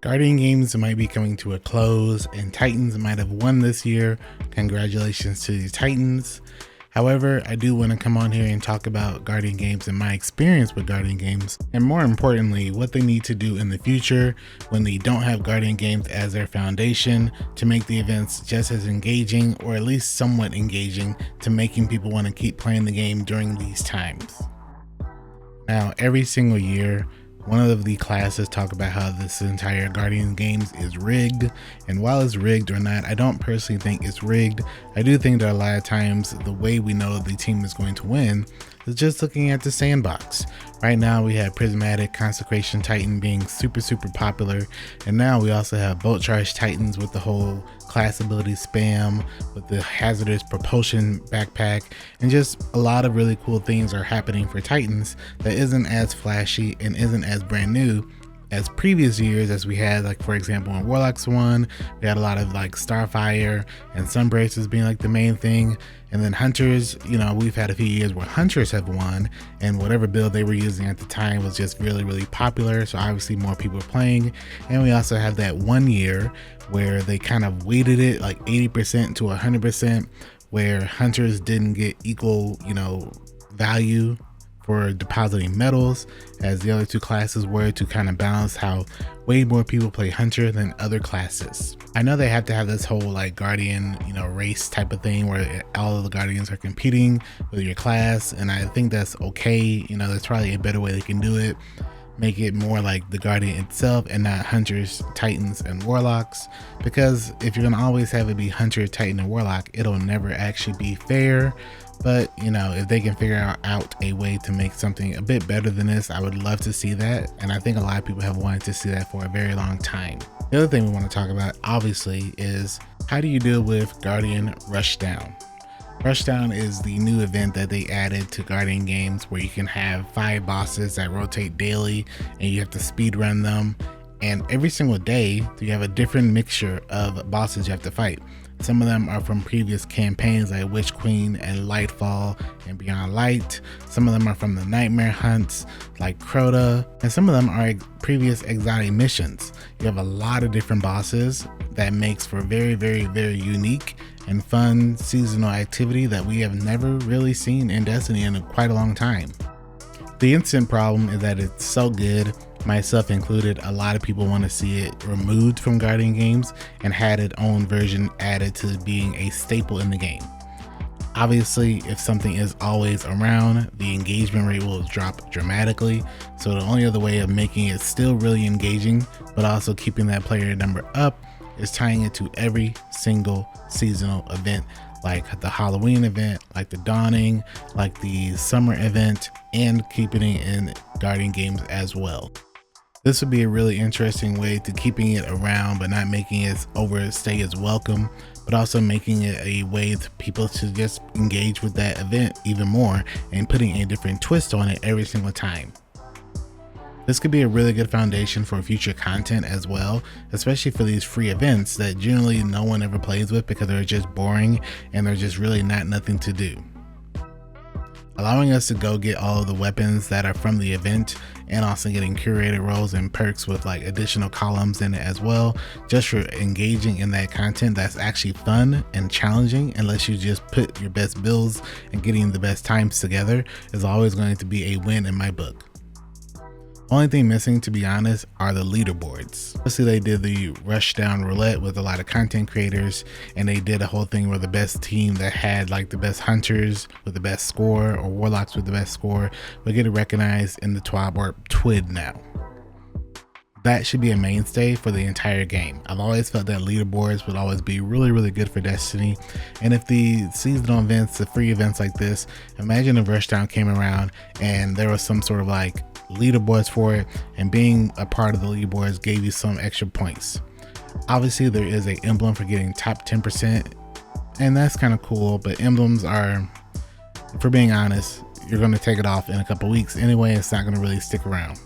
Guardian games might be coming to a close, and Titans might have won this year. Congratulations to the Titans. However, I do want to come on here and talk about Guardian games and my experience with Guardian games, and more importantly, what they need to do in the future when they don't have Guardian games as their foundation to make the events just as engaging, or at least somewhat engaging, to making people want to keep playing the game during these times. Now, every single year, one of the classes talk about how this entire Guardian games is rigged, and while it's rigged or not, I don't personally think it's rigged. I do think that a lot of times the way we know the team is going to win is just looking at the sandbox. Right now we have Prismatic Consecration Titan being super popular, and now we also have Bolt Charge Titans with the whole class ability spam, with the hazardous propulsion backpack, and just a lot of really cool things are happening for Titans that isn't as flashy and isn't as brand new as previous years, as we had, like, for example, in Warlocks 1, we had a lot of like Starfire and Sunbraces being like the main thing, and then Hunters, you know, we've had a few years where Hunters have won, and whatever build they were using at the time was just really popular, so obviously more people are playing. And we also have that 1 year where they kind of weighted it like 80% to 100%, where Hunters didn't get equal, you know, value for depositing medals as the other two classes were, to kind of balance how way more people play Hunter than other classes. I know they have to have this whole like Guardian, you know, race type of thing where all of the Guardians are competing with your class, and I think that's okay. You know, there's probably a better way they can do it. Make it more like the Guardian itself and not Hunters, Titans, and Warlocks, because if you're gonna always have it be Hunter, Titan, and Warlock, it'll never actually be fair. But you know, if they can figure out a way to make something a bit better than this, I would love to see that, and I think a lot of people have wanted to see that for a very long time. The other thing we want to talk about, obviously, is how do you deal with Guardian Rushdown? Rushdown is the new event that they added to Guardian games, where you can have 5 bosses that rotate daily and you have to speed run them, and every single day you have a different mixture of bosses you have to fight. Some of them are from previous campaigns like Witch Queen and Lightfall and Beyond Light. Some of them are from the Nightmare Hunts like Crota, and some of them are previous exotic missions. You have a lot of different bosses that makes for very unique and fun seasonal activity that we have never really seen in Destiny in quite a long time. The instant problem is that it's so good, myself included, a lot of people want to see it removed from Guardian games and had its own version added to being a staple in the game. Obviously, if something is always around, the engagement rate will drop dramatically, so the only other way of making it still really engaging but also keeping that player number up is tying it to every single seasonal event, like the Halloween event, like the Dawning, like the summer event, and keeping it in Guardian games as well. This would be a really interesting way to keeping it around but not making it overstay its welcome, but also making it a way for people to just engage with that event even more and putting a different twist on it every single time. This could be a really good foundation for future content as well, especially for these free events that generally no one ever plays with because they're just boring and they're just really nothing to do. Allowing us to go get all of the weapons that are from the event, and also getting curated roles and perks with like additional columns in it as well, just for engaging in that content that's actually fun and challenging, unless you just put your best builds and getting the best times together, is always going to be a win in my book. Only thing missing, to be honest, are the leaderboards. Obviously, they did the Rushdown roulette with a lot of content creators, and they did a whole thing where the best team that had like the best Hunters with the best score, or Warlocks with the best score, would get recognized in the TWAB or TWID now. That should be a mainstay for the entire game. I've always felt that leaderboards would always be really good for Destiny, and if the seasonal events, the free events like this, imagine if Rushdown came around and there was some sort of like leaderboards for it, and being a part of the leaderboards gave you some extra points. Obviously there is an emblem for getting top 10%, and that's kind of cool, but emblems are, for being honest, you're going to take it off in a couple weeks anyway. It's not going to really stick around.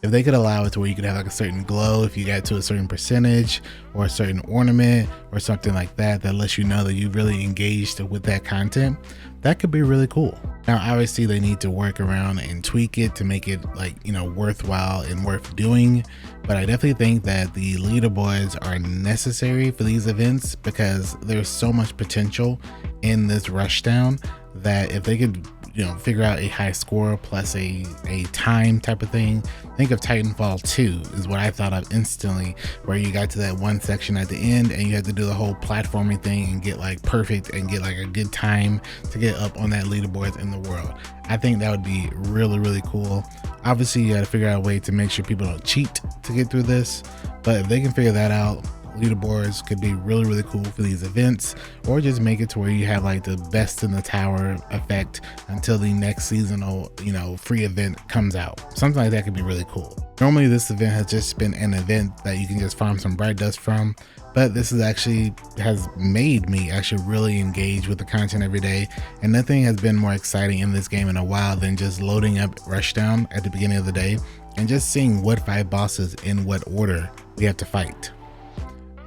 If they could allow it to where you could have like a certain glow if you got to a certain percentage, or a certain ornament or something like that, that lets you know that you really engaged with that content, that could be really cool. Now obviously they need to work around and tweak it to make it like, you know, worthwhile and worth doing, but I definitely think that the leaderboards are necessary for these events because there's so much potential in this Rushdown that if they could, you know, figure out a high score plus a time type of thing. Think of Titanfall 2 is what I thought of instantly, where you got to that one section at the end and you had to do the whole platforming thing and get like perfect and get like a good time to get up on that leaderboards in the world. I think that would be really, really cool. Obviously you got to figure out a way to make sure people don't cheat to get through this, but if they can figure that out, leaderboards could be really, really cool for these events, or just make it to where you have like the best in the tower effect until the next seasonal, you know, free event comes out. Something like that could be really cool. Normally this event has just been an event that you can just farm some bright dust from, but this is actually has made me actually really engage with the content every day, and nothing has been more exciting in this game in a while than just loading up Rushdown at the beginning of the day and just seeing what 5 bosses in what order we have to fight.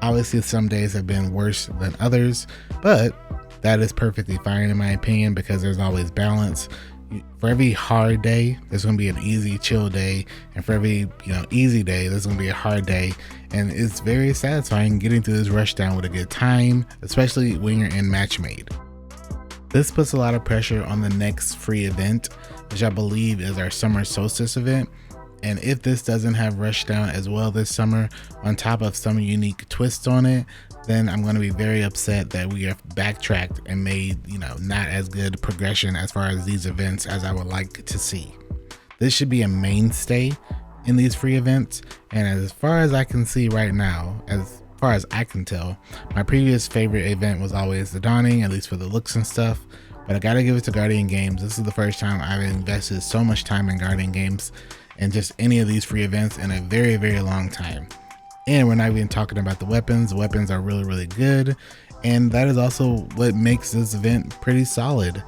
Obviously some days have been worse than others, but that is perfectly fine in my opinion because there's always balance. For every hard day there's going to be an easy chill day, and for every, you know, easy day there's going to be a hard day, and it's very satisfying getting through this Rushdown with a good time, especially when you're in match made. This puts a lot of pressure on the next free event, which I believe is our summer solstice event. And if this doesn't have Rushdown as well this summer, on top of some unique twists on it, then I'm going to be very upset that we have backtracked and made, you know, not as good progression as far as these events as I would like to see. This should be a mainstay in these free events, and as far as I can see right now, as far as I can tell, my previous favorite event was always the Dawning, at least for the looks and stuff. But I gotta give it to Guardian Games. This is the first time I've invested so much time in Guardian Games and just any of these free events in a very, very long time. And we're not even talking about the weapons. The weapons are really, really good, and that is also what makes this event pretty solid.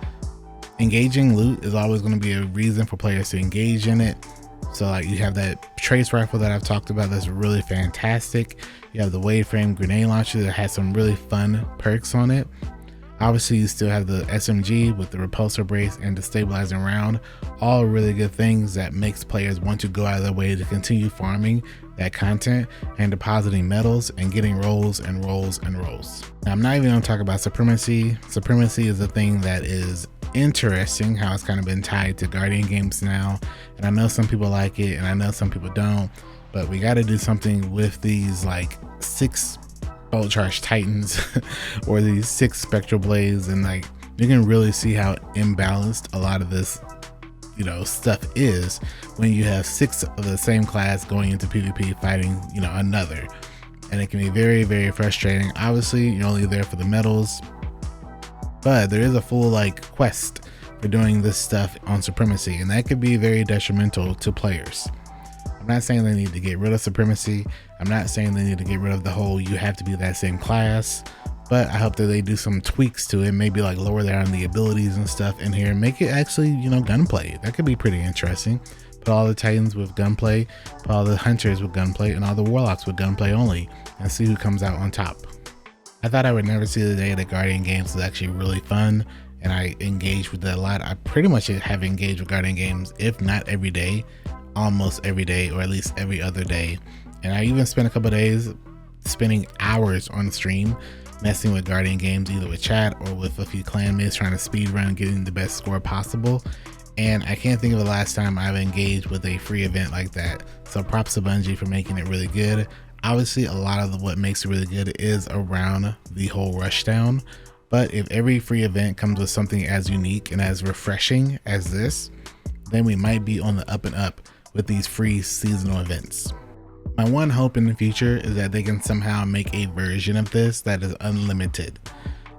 Engaging loot is always going to be a reason for players to engage in it. So like you have that trace rifle that I've talked about that's really fantastic. You have the wave frame grenade launcher that has some really fun perks on it. Obviously you still have the SMG with the repulsor brace and the stabilizing round, all really good things that makes players want to go out of their way to continue farming that content and depositing medals and getting rolls and rolls and rolls. Now, I'm not even going to talk about Supremacy. Supremacy is a thing that is interesting, how it's kind of been tied to Guardian Games now, and I know some people like it and I know some people don't, but we got to do something with these like 6 bolt charge titans or these 6 spectral blades, and like you can really see how imbalanced a lot of this, you know, stuff is when you have 6 of the same class going into PvP fighting, you know, another, and it can be very, very frustrating. Obviously you're only there for the medals, but there is a full like quest for doing this stuff on Supremacy, and that could be very detrimental to players. I'm not saying they need to get rid of Supremacy. I'm not saying they need to get rid of the whole you have to be that same class, but I hope that they do some tweaks to it, maybe like lower down the abilities and stuff in here, make it actually, you know, gunplay. That could be pretty interesting. Put all the Titans with gunplay, put all the Hunters with gunplay, and all the Warlocks with gunplay only, and see who comes out on top. I thought I would never see the day that Guardian Games is actually really fun, and I engage with that a lot. I pretty much have engaged with Guardian Games, if not every day, almost every day, or at least every other day. And I even spent a couple days spending hours on stream messing with Guardian Games, either with chat or with a few clan mates trying to speed run getting the best score possible. And I can't think of the last time I've engaged with a free event like that. So props to Bungie for making it really good. Obviously a lot of what makes it really good is around the whole Rushdown, but if every free event comes with something as unique and as refreshing as this, then we might be on the up and up with these free seasonal events. My one hope in the future is that they can somehow make a version of this that is unlimited.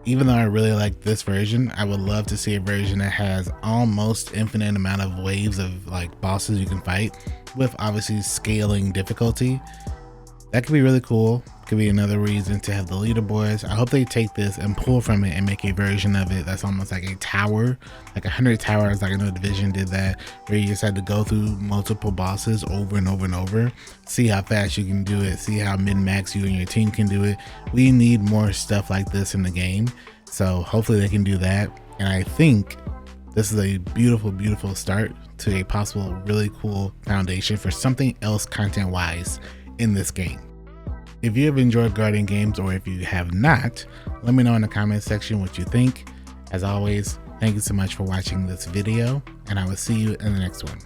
Even though I really like this version, I would love to see a version that has almost infinite amount of waves of like bosses you can fight with, obviously scaling difficulty. That could be really cool. Could be another reason to have the leaderboards. I hope they take this and pull from it and make a version of it that's almost like a tower, like 100 towers. Like I know Division did that, where you just had to go through multiple bosses over and over and over, see how fast you can do it, see how min-max you and your team can do it. We need more stuff like this in the game, so hopefully they can do that. And I think this is a beautiful start to a possible really cool foundation for something else content wise in this game. If you have enjoyed guarding games, or if you have not, let me know in the comment section what you think. As always, thank you so much for watching this video, and I will see you in the next one.